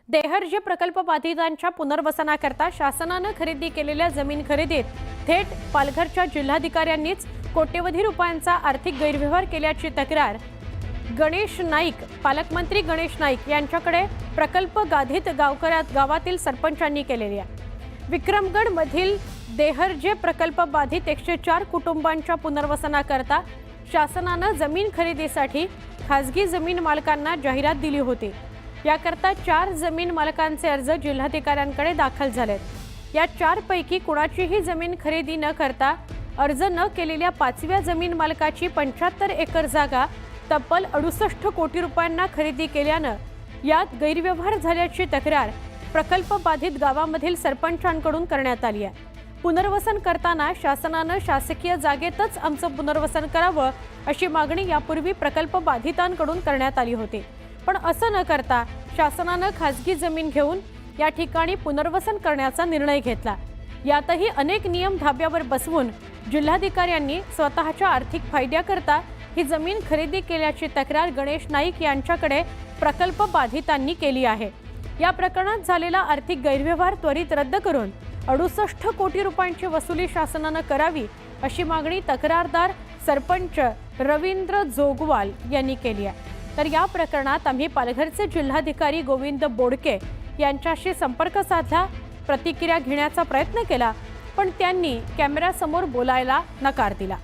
देहर्जे प्रकल्प बाधितांच्या पुनर्वसनाकरता शासनाने खरेदी केलेल्या जमीन खरेदीत थेट पालघरच्या जिल्हाधिकाऱ्यांनीच कोट्यवधी रुपयांचा आर्थिक गैरव्यवहार केल्याची तक्रार गणेश नाईक, पालकमंत्री गणेश नाईक यांच्याकडे प्रकल्प बाधित गावातील सरपंचांनी केलेली आहे। विक्रमगड मधील देहर्जे प्रकल्प बाधित 104 कुटुंबांच्या पुनर्वसनाकरता शासनाने जमीन खरेदीसाठी खासगी जमीन मालकांना जाहिरात दिली होती। याकरता 4 जमीन मालकांचे अर्ज जिल्हाधिकाऱ्यांकडे दाखल झालेत। या 4 पैकी कुणाचीही जमीन खरेदी न करता अर्ज न केलेल्या 5व्या जमीन मालकाची 75 एकर जागा तब्बल 68 कोटी रुपयांना खरेदी केल्याने यात गैरव्यवहार झाल्याची तक्रार प्रकल्प बाधित गावामधील सरपंचांकडून करण्यात आली आहे। पुनर्वसन करताना शासनाने शासकीय जागेतच आमचं पुनर्वसन करावं अशी मागणी यापूर्वी प्रकल्प बाधितांकडून करण्यात आली होती, पण असं न करता शासनाने खासगी जमीन घेऊन या ठिकाणी पुनर्वसन करण्याचा निर्णय घेतला। यातही अनेक नियम धाब्यावर बसवून जिल्हाधिकाऱ्यांनी स्वतःच्या आर्थिक फायद्याकरता ही जमीन खरेदी केल्याची तक्रार गणेश नाईक यांच्याकडे प्रकल्प बाधितांनी केली आहे। या प्रकरणात झालेला आर्थिक गैरव्यवहार त्वरित रद्द करून 68 कोटी रुपयांची वसुली शासनाने करावी अशी मागणी तक्रारदार सरपंच रवींद्र जोगवाल यांनी केली आहे। तर या प्रकरणात आम्ही पालघरचे जिल्हाधिकारी गोविंद बोडके यांच्याशी संपर्क साधला, प्रतिक्रिया घेण्याचा प्रयत्न केला, पण त्यांनी कॅमेऱ्यासमोर बोलायला नकार दिला।